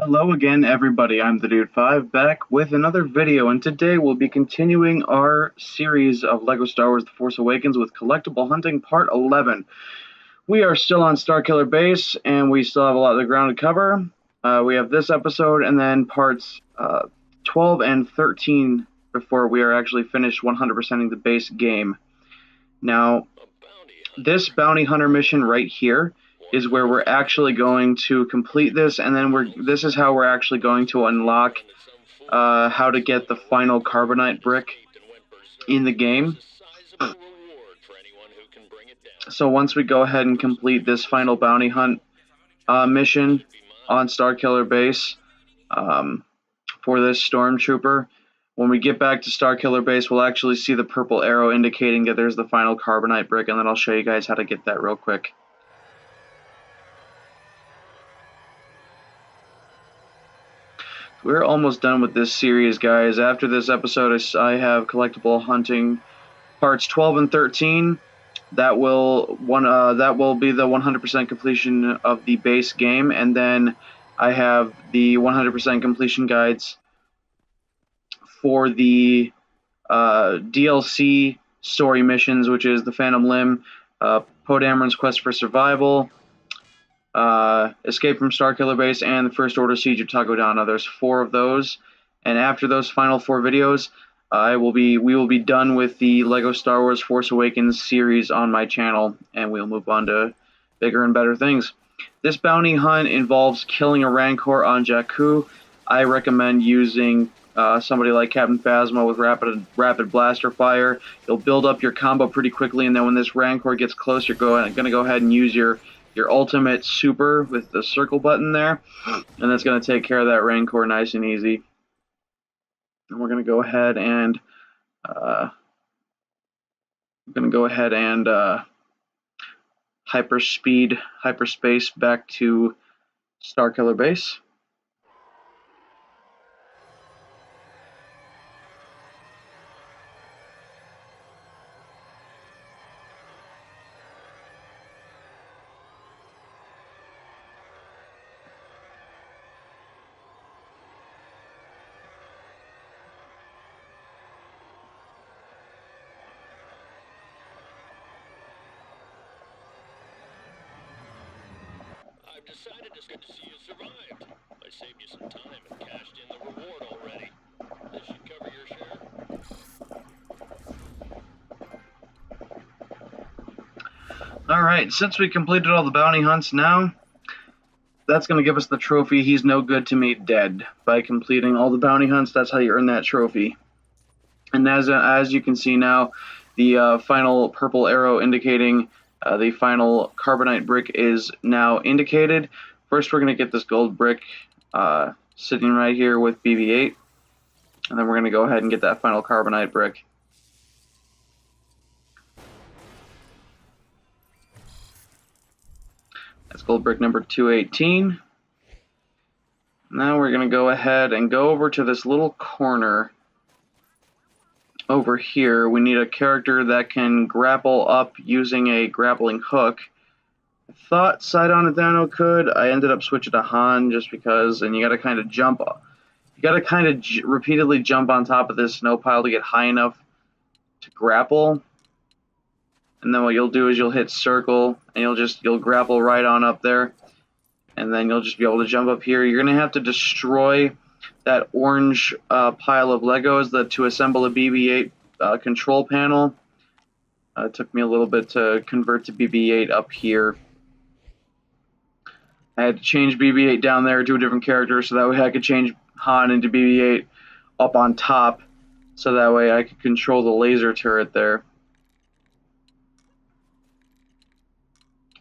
Hello again, everybody. I'm the Dude 5 back with another video, and today we'll be continuing our series of LEGO Star Wars The Force Awakens with Collectible Hunting Part 11. We are still on Starkiller Base, and we still have a lot of the ground to cover. We have this episode, and then parts 12 and 13 before we are actually finished 100%ing the base game. Now, this bounty hunter mission right here is where we're actually going to complete this, and then this is how we're actually going to unlock how to get the final carbonite brick in the game. So once we go ahead and complete this final bounty hunt mission on Starkiller Base for this stormtrooper, when we get back to Starkiller Base, we'll actually see the purple arrow indicating that there's the final carbonite brick, and then I'll show you guys how to get that real quick. We're almost done with this series, guys. After this episode, I have Collectible Hunting parts 12 and 13. That will be the 100% completion of the base game, and then I have the 100% completion guides for the DLC story missions, which is the Phantom Limb, Poe Dameron's Quest for Survival, Escape from Starkiller Base, and the First Order Siege of Takodana. There's 4 of those, and after those final 4 videos, we will be done with the LEGO Star Wars Force Awakens series on my channel, and we'll move on to bigger and better things. This bounty hunt involves killing a Rancor on Jakku. I recommend using somebody like Captain Phasma with rapid blaster fire. You'll build up your combo pretty quickly, and then when this Rancor gets close, you're going to go ahead and use your ultimate super with the circle button there, and that's going to take care of that Rancor nice and easy. And we're going to go ahead and hyperspace back to Starkiller Base. Decided it's good to see you survived. I saved you some time and cashed in the reward already. This should cover your share. Alright, since we completed all the bounty hunts now, that's going to give us the trophy He's No Good to Me Dead. By completing all the bounty hunts, that's how you earn that trophy. And as you can see now, the final purple arrow indicating the final carbonite brick is now indicated. First, we're going to get this gold brick sitting right here with BB-8, and then we're going to go ahead and get that final carbonite brick. That's gold brick number 218. Now we're going to go ahead and go over to this little corner over here. We need a character that can grapple up using a grappling hook. I thought Sidon Adano could. I ended up switching to Han just because, and you got to kind of jump. You got to kind of repeatedly jump on top of this snow pile to get high enough to grapple. And then what you'll do is you'll hit circle, and you'll grapple right on up there, and then you'll just be able to jump up here. You're gonna have to destroy that orange pile of Legos to assemble a BB-8 control panel. It took me a little bit to convert to BB-8 up here. I had to change BB-8 down there to a different character so that way I could change Han into BB-8 up on top, so that way I could control the laser turret there.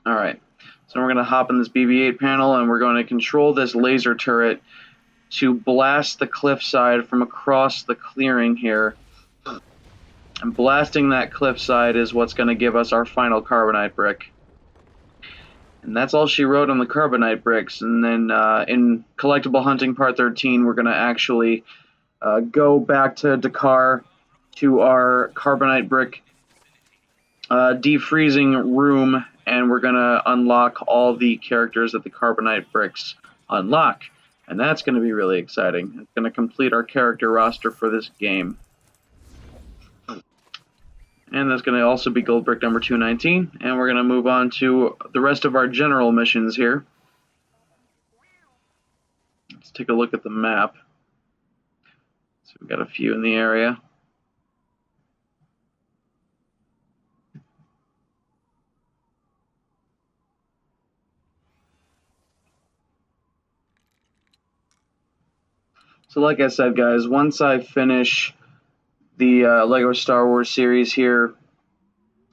Alright, so we're going to hop in this BB-8 panel, and we're going to control this laser turret to blast the cliffside from across the clearing here. And blasting that cliffside is what's going to give us our final carbonite brick. And that's all she wrote on the carbonite bricks. And then in Collectible Hunting Part 13, we're going to actually go back to Dakar to our carbonite brick defreezing room, and we're going to unlock all the characters that the carbonite bricks unlock. And that's going to be really exciting. It's going to complete our character roster for this game. And that's going to also be gold brick number 219. And we're going to move on to the rest of our general missions here. Let's take a look at the map. So we've got a few in the area. So like I said, guys, once I finish the LEGO Star Wars series here,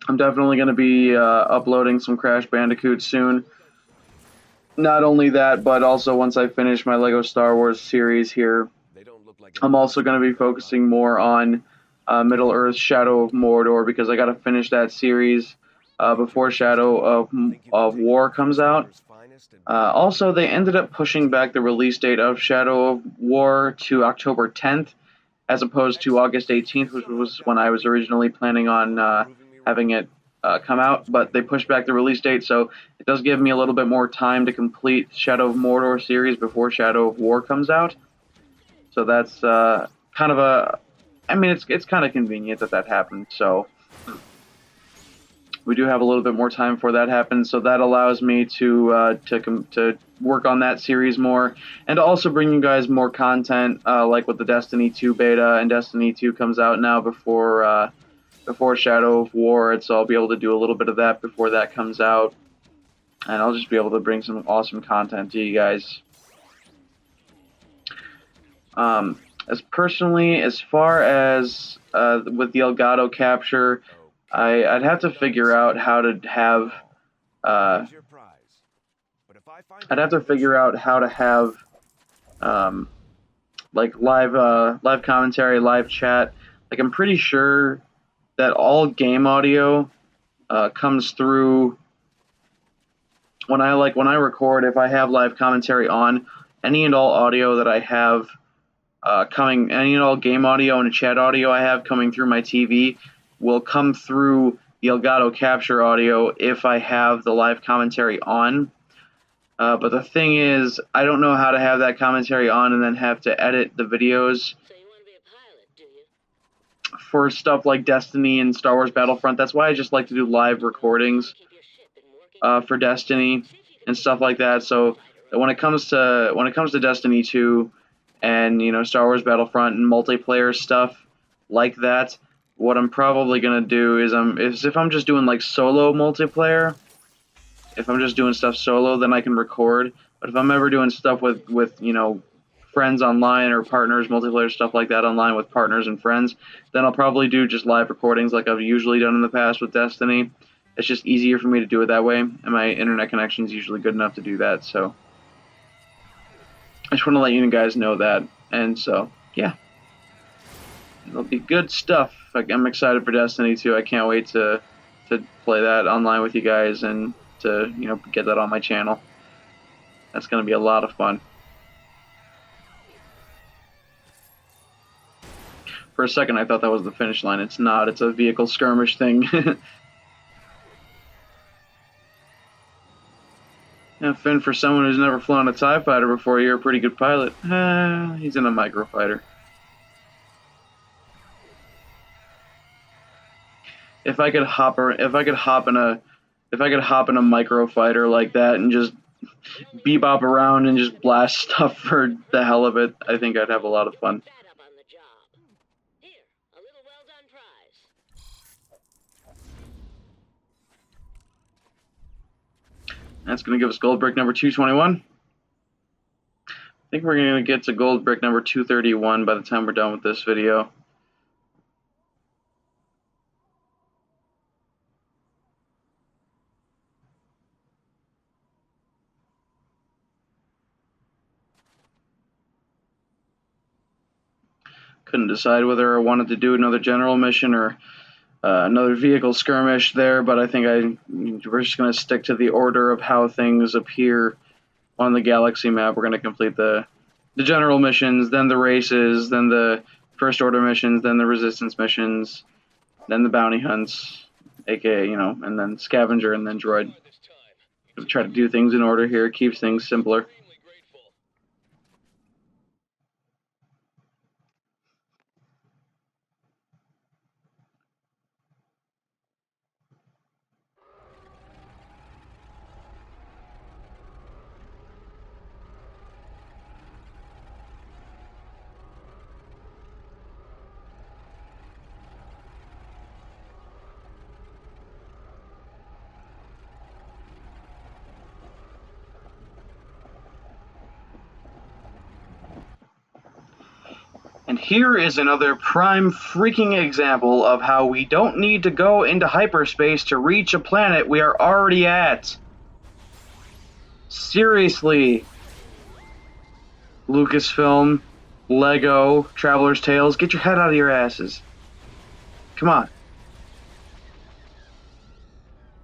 I'm definitely going to be uploading some Crash Bandicoot soon. Not only that, but also once I finish my LEGO Star Wars series here, I'm also going to be focusing more on Middle-earth Shadow of Mordor, because I got to finish that series before Shadow of War comes out. Also, they ended up pushing back the release date of Shadow of War to October 10th, as opposed to August 18th, which was when I was originally planning on having it come out. But they pushed back the release date, so it does give me a little bit more time to complete Shadow of Mordor series before Shadow of War comes out. So that's kind of a... I mean, it's kind of convenient that that happened, so... We do have a little bit more time before that happens, so that allows me to work on that series more, and to also bring you guys more content, like with the Destiny 2 beta, and Destiny 2 comes out now before Shadow of War, so I'll be able to do a little bit of that before that comes out, and I'll just be able to bring some awesome content to you guys. As far as with the Elgato capture, I'd have to figure out how to have like live commentary, live chat. Like, I'm pretty sure that all game audio comes through when I record. If I have live commentary on, any and all audio that I have any and all game audio and chat audio I have coming through my TV will come through the Elgato capture audio if I have the live commentary on. But the thing is, I don't know how to have that commentary on and then have to edit the videos. So you want to be a pilot, do you? For stuff like Destiny and Star Wars Battlefront. That's why I just like to do live recordings for Destiny and stuff like that. So when it comes to Destiny 2 and Star Wars Battlefront and multiplayer stuff like that, what I'm probably gonna do is if I'm just doing like solo multiplayer, if I'm just doing stuff solo, then I can record. But if I'm ever doing stuff with friends online or partners, multiplayer stuff like that online with partners and friends, then I'll probably do just live recordings like I've usually done in the past with Destiny. It's just easier for me to do it that way, and my internet connection is usually good enough to do that. So I just want to let you guys know that. And so, yeah, it'll be good stuff. I'm excited for Destiny 2. I can't wait to play that online with you guys and to get that on my channel. That's going to be a lot of fun. For a second, I thought that was the finish line. It's not. It's a vehicle skirmish thing. Yeah, Finn, for someone who's never flown a TIE fighter before, you're a pretty good pilot. He's in a microfighter. If I could hop in a microfighter like that and just bebop around and just blast stuff for the hell of it, I think I'd have a lot of fun. That's going to give us gold brick number 221. I think we're going to get to gold brick number 231 by the time we're done with this video. Couldn't decide whether I wanted to do another general mission or another vehicle skirmish there, but I think we're just going to stick to the order of how things appear on the galaxy map. We're going to complete the general missions, then the races, then the first order missions, then the resistance missions, then the bounty hunts, aka, and then scavenger, and then droid. We'll try to do things in order here. It keeps things simpler. And here is another prime freaking example of how we don't need to go into hyperspace to reach a planet we are already at. Seriously. Lucasfilm, Lego, Traveler's Tales, get your head out of your asses. Come on.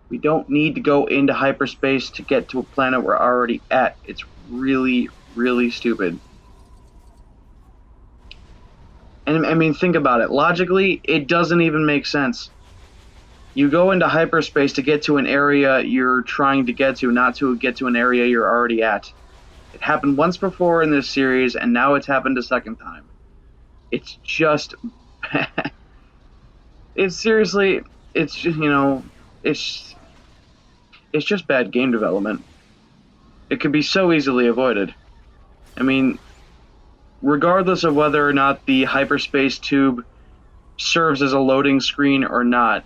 We don't need to go into hyperspace to get to a planet we're already at. It's really, really stupid. And I mean, think about it. Logically, it doesn't even make sense. You go into hyperspace to get to an area you're trying to get to, not to get to an area you're already at. It happened once before in this series, and now it's happened a second time. It's just bad. It's seriously, it's just, you know, it's just bad game development. It could be so easily avoided. I mean, regardless of whether or not the hyperspace tube serves as a loading screen or not,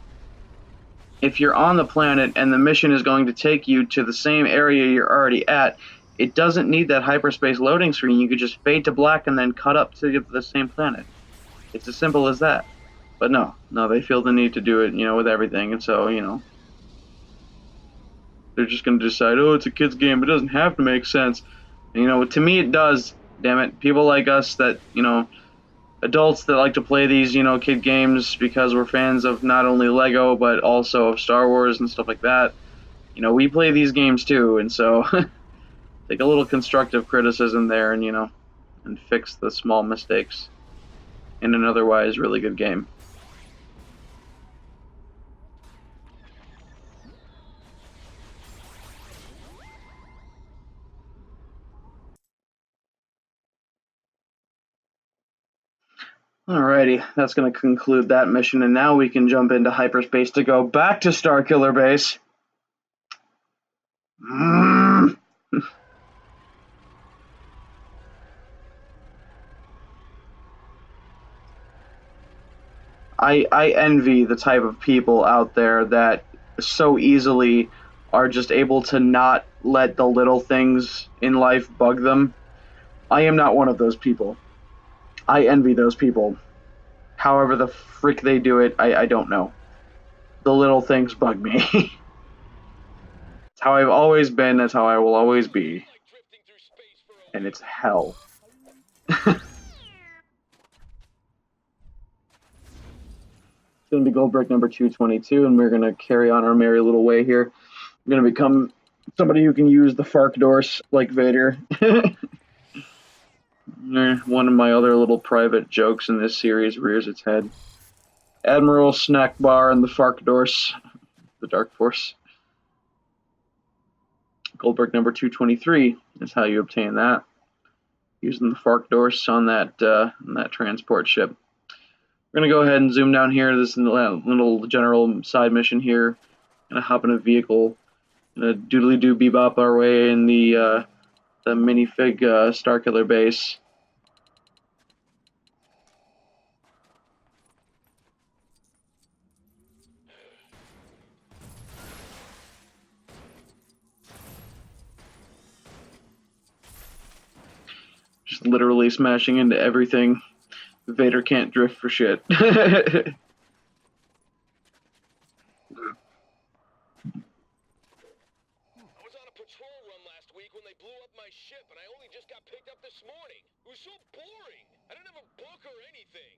if you're on the planet and the mission is going to take you to the same area you're already at, it doesn't need that hyperspace loading screen. You could just fade to black and then cut up to get to the same planet. It's as simple as that. But no, they feel the need to do it, you know, with everything, and so, you know, they're just going to decide, oh, it's a kid's game, it doesn't have to make sense. And, you know, to me it does, damn it. People like us that, you know, adults that like to play these, you know, kid games because we're fans of not only Lego, but also of Star Wars and stuff like that. You know, we play these games too, and so take a little constructive criticism there and, you know, and fix the small mistakes in an otherwise really good game. Alrighty, that's going to conclude that mission, and now we can jump into hyperspace to go back to Starkiller Base. I envy the type of people out there that so easily are just able to not let the little things in life bug them. I am not one of those people. I envy those people. However the frick they do it, I don't know. The little things bug me. It's how I've always been, that's how I will always be. And it's hell. It's going to be gold brick number 222, and we're going to carry on our merry little way here. I'm going to become somebody who can use the Fark doors like Vader. One of my other little private jokes in this series rears its head. Admiral Snack Bar and the Fark doors, the Dark Force. Gold brick number 223 is how you obtain that, using the Fark doors on that transport ship. We're going to go ahead and zoom down here. This is a little general side mission here. Going to hop in a vehicle. Going to doodly-doo bebop our way in the minifig Starkiller base. Just literally smashing into everything. Vader can't drift for shit. I was on a patrol run last week when they blew up my ship, and I only just got picked up this morning. It was so boring. I didn't have a book or anything.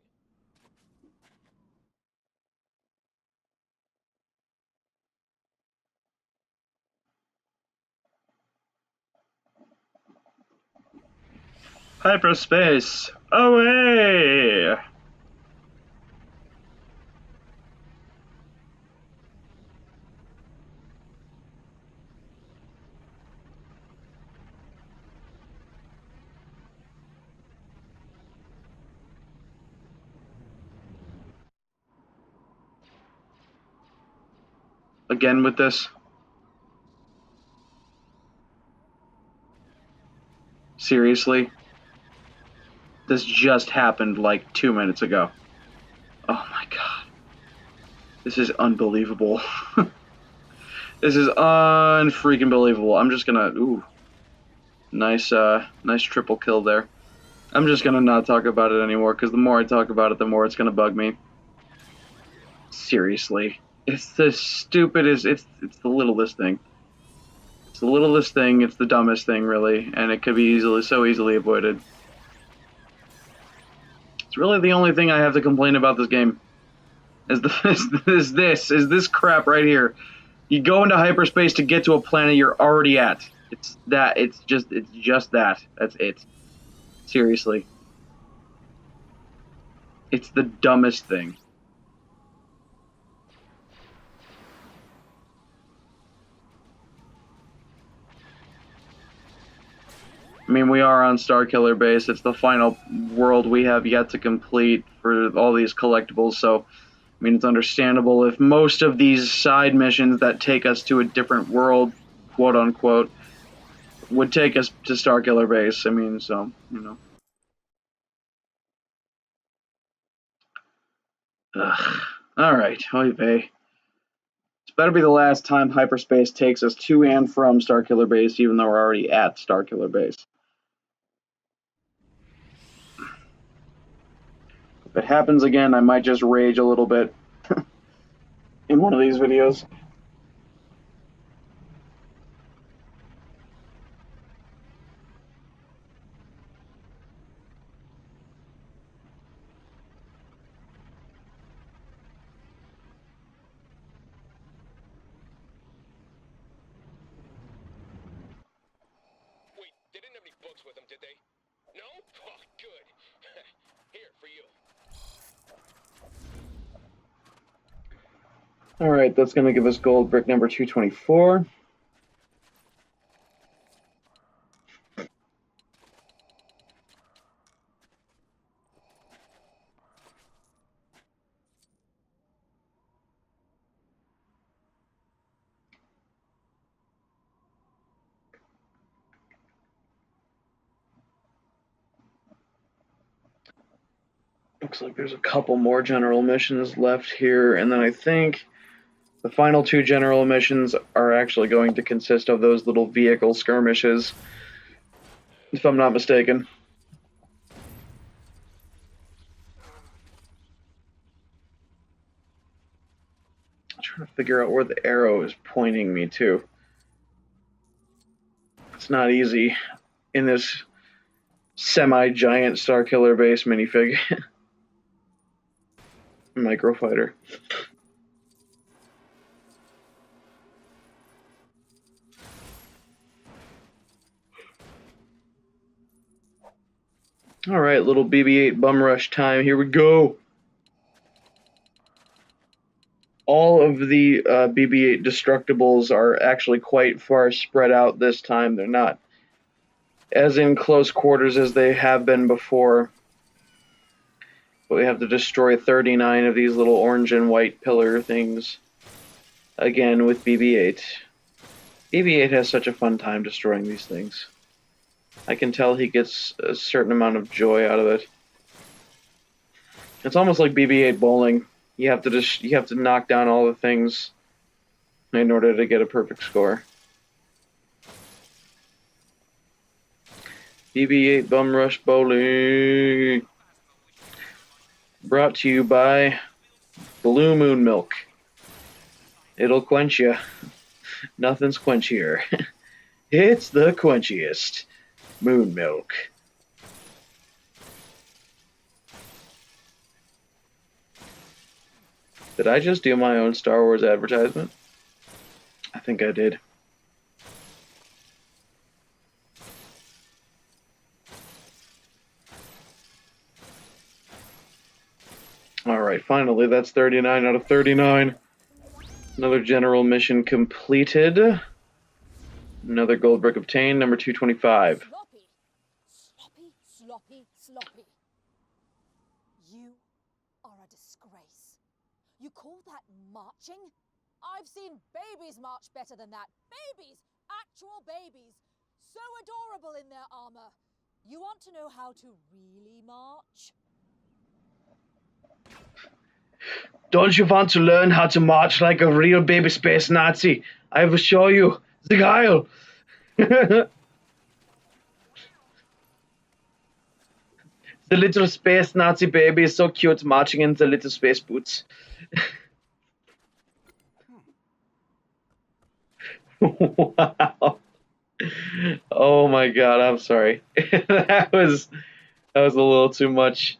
Hyperspace, away! Again with this. Seriously? This just happened like 2 minutes ago. Oh my god. This is unbelievable. This is unfreaking believable. I'm just gonna, ooh. Nice triple kill there. I'm just gonna not talk about it anymore, because the more I talk about it, the more it's gonna bug me. Seriously. It's the stupidest, it's the littlest thing. It's the littlest thing, it's the dumbest thing, really, and it could be so easily avoided. It's really the only thing I have to complain about this game. Is this crap right here. You go into hyperspace to get to a planet you're already at. It's just that. That's it. Seriously. It's the dumbest thing. I mean, we are on Starkiller Base. It's the final world we have yet to complete for all these collectibles, so I mean, it's understandable if most of these side missions that take us to a different world, quote unquote, would take us to Starkiller Base. I mean, so, you know. Ugh. Alright, oy vey. This better be the last time hyperspace takes us to and from Starkiller Base, even though we're already at Starkiller Base. If it happens again, I might just rage a little bit in one of these videos. Wait, they didn't have any books with them, did they? No? Oh, good. Here, for you. Alright, that's going to give us gold brick number 224. Looks like there's a couple more general missions left here, and then I think the final two general missions are actually going to consist of those little vehicle skirmishes, if I'm not mistaken. I'm trying to figure out where the arrow is pointing me to. It's not easy in this semi-giant Starkiller Base minifig. Microfighter. Alright, little BB-8 bum rush time. Here we go. All of the BB-8 destructibles are actually quite far spread out this time. They're not as in close quarters as they have been before. But we have to destroy 39 of these little orange and white pillar things. Again, with BB-8. BB-8 has such a fun time destroying these things. I can tell he gets a certain amount of joy out of it. It's almost like BB-8 bowling. You have to knock down all the things in order to get a perfect score. BB-8 Bum Rush Bowling. Brought to you by Blue Moon Milk. It'll quench you. Nothing's quenchier. It's the quenchiest. Moon Milk. Did I just do my own Star Wars advertisement? I think I did. Alright, finally, that's 39 out of 39. Another general mission completed. Another gold brick obtained, number 225. Sloppy. You are a disgrace. You call that marching? I've seen babies march better than that. Babies! Actual babies! So adorable in their armor. You want to know how to really march? Don't you want to learn how to march like a real baby space Nazi? I will show you. The Heil! The little space Nazi baby is so cute, marching in the little space boots. Wow. Oh my god, I'm sorry. that was a little too much.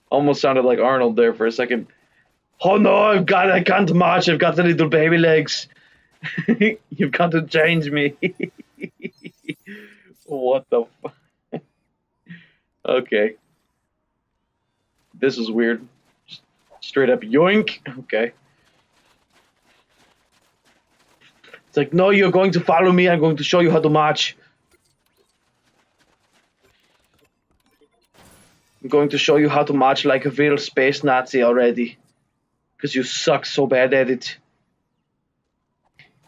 Almost sounded like Arnold there for a second. Oh no, I can't march, I've got the little baby legs. You've got to change me. What the fuck? Okay. This is weird. Straight up yoink. Okay. It's like, no, you're going to follow me, I'm going to show you how to march. I'm going to show you how to march like a real space Nazi already. Because you suck so bad at it.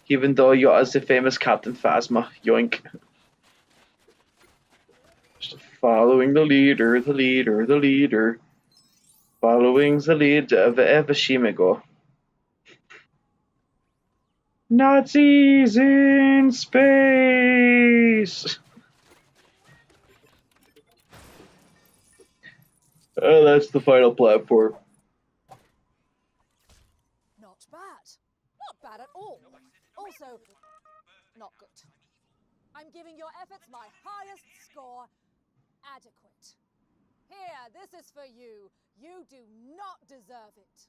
Even though you are the famous Captain Phasma. Yoink. Just following the leader, the leader, the leader. Following the lead of Evashimigo. Nazis in space! Oh, that's the final platform. Not bad. Not bad at all. Also, not good. I'm giving your efforts my highest score, adequate. Here, this is for you. You do not deserve it.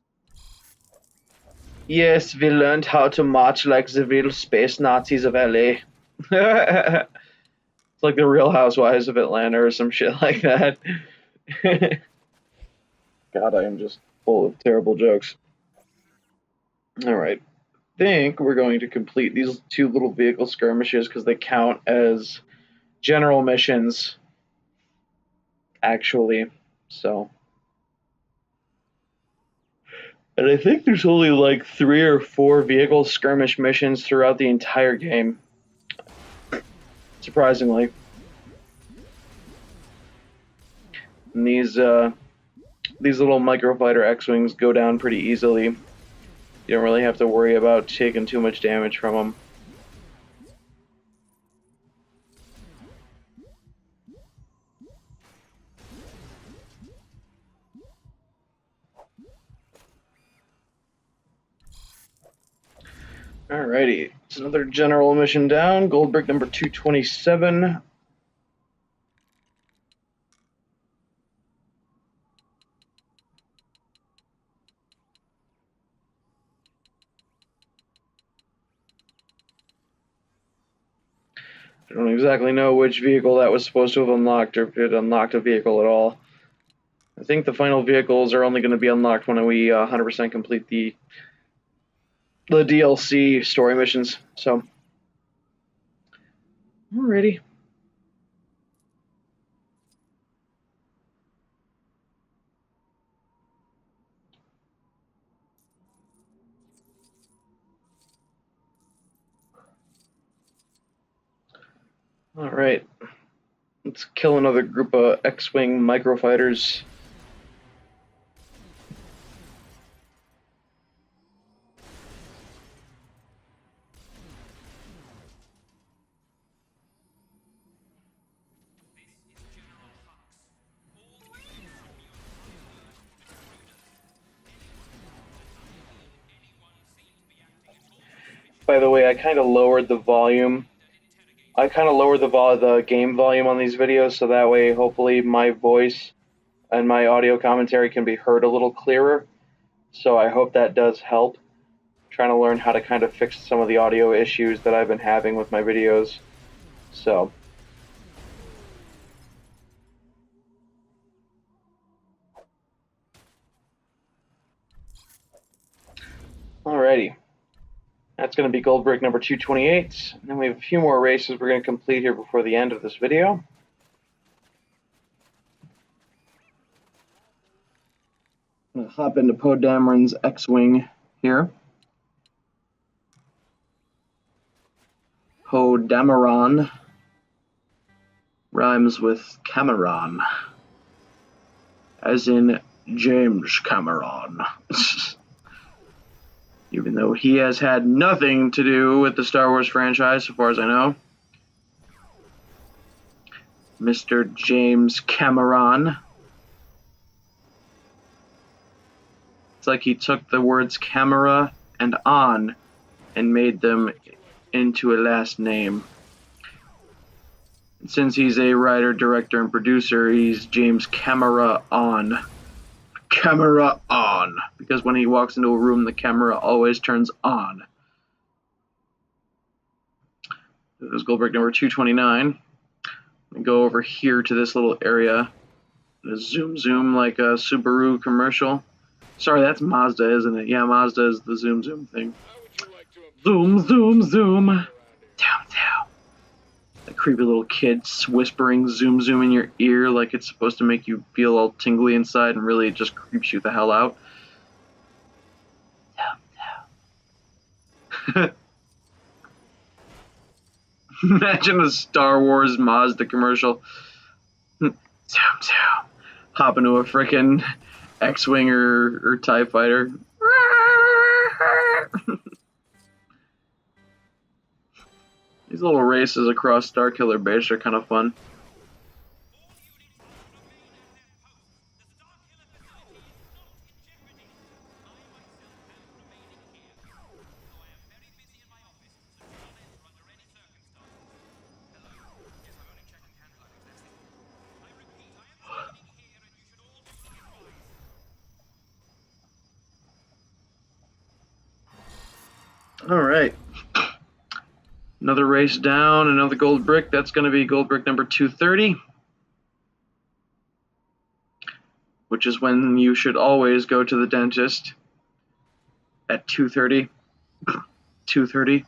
Yes, we learned how to march like the real space Nazis of LA. It's like the Real Housewives of Atlanta or some shit like that. God, I am just full of terrible jokes. Alright. I think we're going to complete these two little vehicle skirmishes because they count as general missions, actually. So. And I think there's only like 3 or 4 vehicle skirmish missions throughout the entire game. Surprisingly. And these little microfighter X-Wings go down pretty easily. You don't really have to worry about taking too much damage from them. Alrighty, it's another general mission down. Gold brick number 227. I don't exactly know which vehicle that was supposed to have unlocked, or if it unlocked a vehicle at all. I think the final vehicles are only going to be unlocked when we 100% complete the DLC story missions. So, alrighty. Alright. Let's kill another group of X-Wing microfighters. By the way, I kind of lowered the volume. I kind of lowered the game volume on these videos, so that way, hopefully, my voice and my audio commentary can be heard a little clearer. So I hope that does help. I'm trying to learn how to kind of fix some of the audio issues that I've been having with my videos. So. Alrighty. That's going to be gold brick number 228. And then we have a few more races we're going to complete here before the end of this video. I'm going to hop into Poe Dameron's X-Wing here. Poe Dameron rhymes with Cameron, as in James Cameron. Even though he has had nothing to do with the Star Wars franchise, so far as I know. Mr. James Cameron. It's like he took the words camera and on and made them into a last name. And since he's a writer, director, and producer, he's James Camera on. Camera on. Because when he walks into a room, the camera always turns on. This is Goldbrick number 229. Go over here to this little area. Zoom like a Subaru commercial. Sorry, that's Mazda, isn't it? Yeah, Mazda is the zoom thing. Zoom. Down. That creepy little kid whispering zoom in your ear like it's supposed to make you feel all tingly inside, and really it just creeps you the hell out. Down. Imagine a Star Wars Mazda commercial. Zoom. Hop into a frickin' X-Wing or TIE Fighter. These little races across Starkiller Base are kind of fun. Alright. Another race down, another gold brick. That's going to be gold brick number 230. Which is when you should always go to the dentist. At 2:30. 2:30.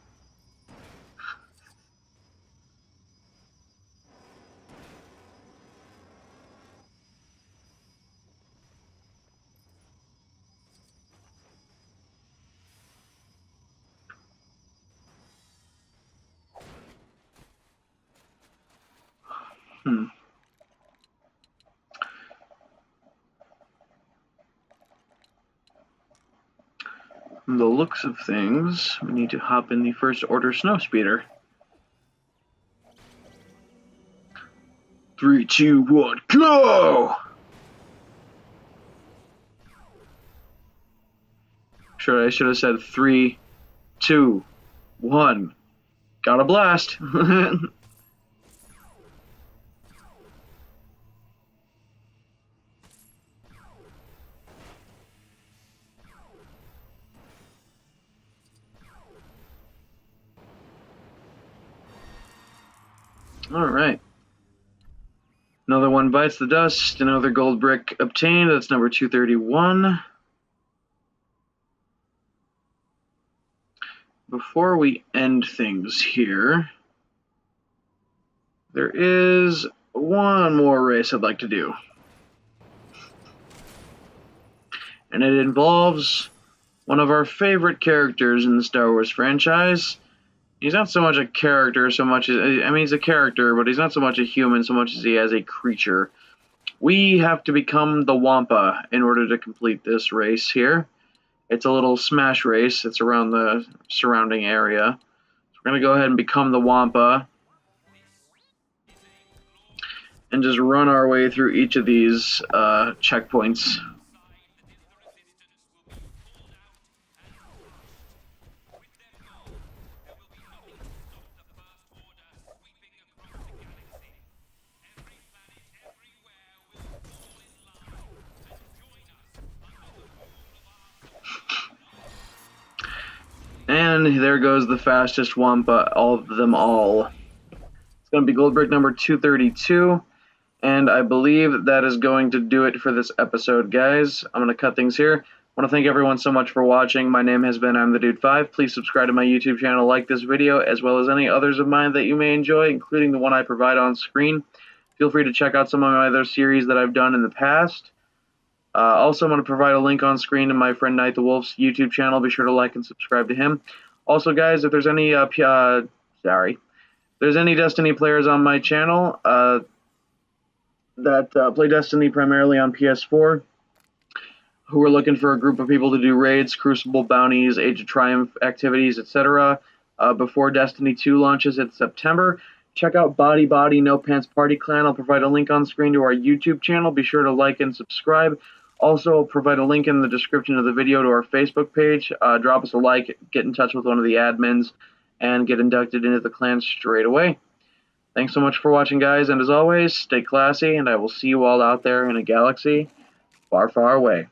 From the looks of things, we need to hop in the first order snowspeeder. 3, 2, 1, go! Sure, I should have said 3, 2, 1. Got a blast! Alright. Another one bites the dust. Another gold brick obtained. That's number 231. Before we end things here, there is one more race I'd like to do. And it involves one of our favorite characters in the Star Wars franchise. He's not so much a character so much as, I mean, he's a character, but he's not so much a human so much as he is a creature. We have to become the Wampa in order to complete this race here. It's a little smash race. It's around the surrounding area. So we're going to go ahead and become the Wampa. And just run our way through each of these checkpoints. And there goes the fastest Wampa of them all. It's going to be gold brick number 232. And I believe that is going to do it for this episode, guys. I'm going to cut things here. I want to thank everyone so much for watching. My name has been I'm the Dude 5. Please subscribe to my YouTube channel, like this video, as well as any others of mine that you may enjoy, including the one I provide on screen. Feel free to check out some of my other series that I've done in the past. Also, I'm going to provide a link on screen to my friend Night the Wolf's YouTube channel. Be sure to like and subscribe to him. Also, guys, if there's any there's any Destiny players on my channel that play Destiny primarily on PS4, who are looking for a group of people to do raids, Crucible bounties, Age of Triumph activities, etc. Before Destiny 2 launches in September, check out Body Body No Pants Party Clan. I'll provide a link on screen to our YouTube channel. Be sure to like and subscribe. Also, I'll provide a link in the description of the video to our Facebook page. Drop us a like, get in touch with one of the admins, and get inducted into the clan straight away. Thanks so much for watching, guys, and as always, stay classy, and I will see you all out there in a galaxy far, far away.